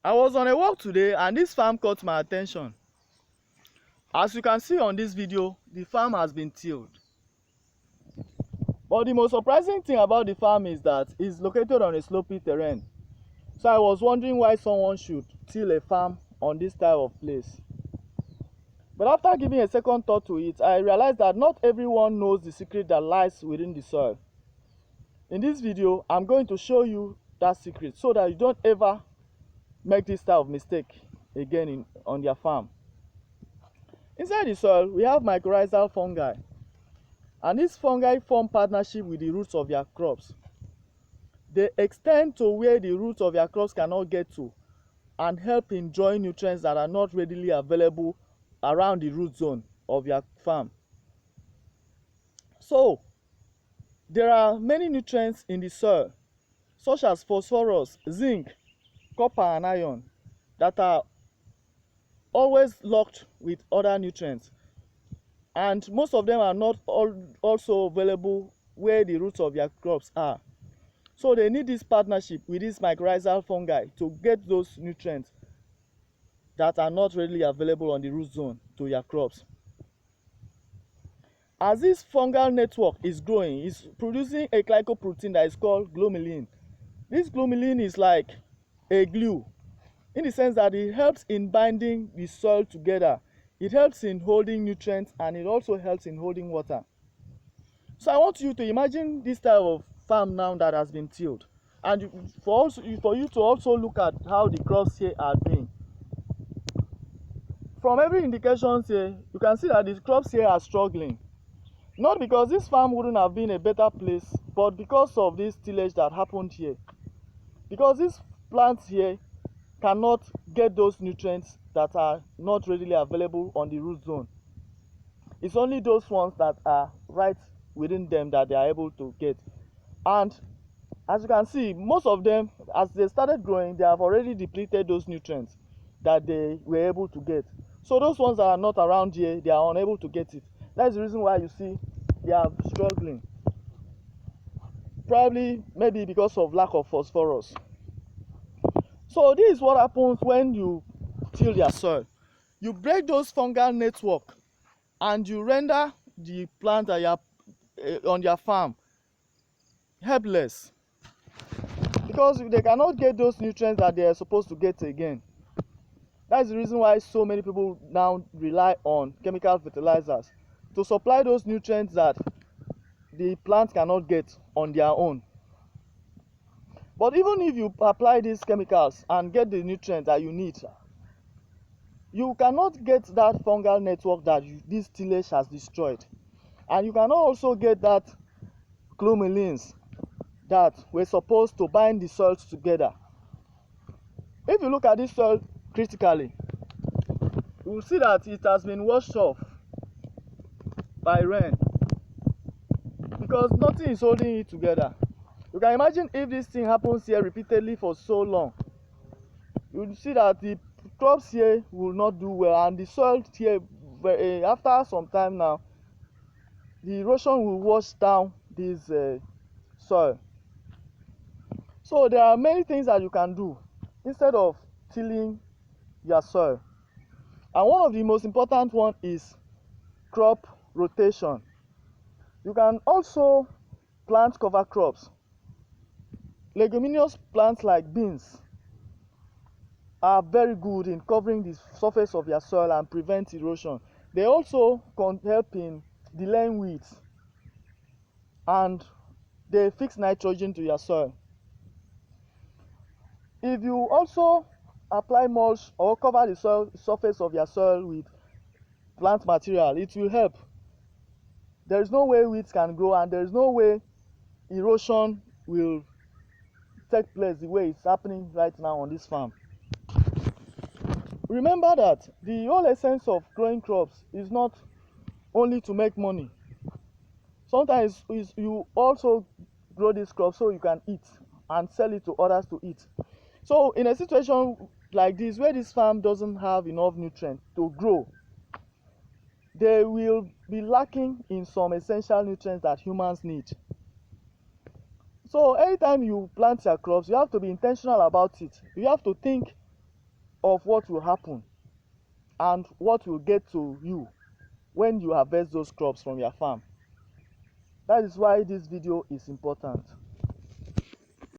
I was on a walk today and this farm caught my attention. As you can see on this video, the farm has been tilled. But the most surprising thing about the farm is that it's located on a slopy terrain. So I was wondering why someone should till a farm on this type of place. But after giving a second thought to it, I realized that not everyone knows the secret that lies within the soil. In this video, I'm going to show you that secret so that you don't ever make this type of mistake again on your farm. Inside the soil, we have mycorrhizal fungi. And these fungi form partnership with the roots of your crops. They extend to where the roots of your crops cannot get to and help enjoy nutrients that are not readily available around the root zone of your farm. So, there are many nutrients in the soil, such as phosphorus, zinc, copper and iron, that are always locked with other nutrients. And most of them are not also available where the roots of your crops are. So they need this partnership with this mycorrhizal fungi to get those nutrients that are not readily available on the root zone to your crops. As this fungal network is growing, it's producing a glycoprotein that is called glomalin. This glomalin is like a glue in the sense that it helps in binding the soil together. It helps in holding nutrients and it also helps in holding water. So I want you to imagine this type of farm now that has been tilled, and for you to also look at how the crops here are doing. From every indication here, you can see that the crops here are struggling. Not because this farm wouldn't have been a better place, but because of this tillage that happened here. Because these plants here cannot get those nutrients that are not readily available on the root zone. It's only those ones that are right within them that they are able to get. And as you can see, most of them, as they started growing, they have already depleted those nutrients that they were able to get. So those ones that are not around here, they are unable to get it. That's the reason why you see they are struggling. Probably maybe because of lack of phosphorus. So this is what happens when you till your soil. You break those fungal network and you render the plant on your farm helpless, because they cannot get those nutrients that they are supposed to get again. That's the reason why so many people now rely on chemical fertilizers to supply those nutrients that the plant cannot get on their own. But even if you apply these chemicals and get the nutrients that you need, you cannot get that fungal network that this tillage has destroyed. And you cannot also get that glomalins that were supposed to bind the soils together. If you look at this soil critically, you will see that it has been washed off by rain because nothing is holding it together. You can imagine if this thing happens here repeatedly for so long, you will see that the crops here will not do well, and the soil here, after some time now, the erosion will wash down this soil. So there are many things that you can do instead of tilling your soil. And one of the most important one is crop rotation. You can also plant cover crops. Leguminous plants like beans are very good in covering the surface of your soil and prevent erosion. They also can help in delaying weeds and they fix nitrogen to your soil. If you also apply mulch or cover the surface of your soil with plant material, it will help. There is no way weeds can grow and there is no way erosion will take place the way it's happening right now on this farm. Remember that the whole essence of growing crops is not only to make money. Sometimes you also grow this crop so you can eat and sell it to others to eat. So in a situation like this, where this farm doesn't have enough nutrients to grow, they will be lacking in some essential nutrients that humans need. So anytime you plant your crops, you have to be intentional about it. You have to think of what will happen and what will get to you when you harvest those crops from your farm. That is why this video is important.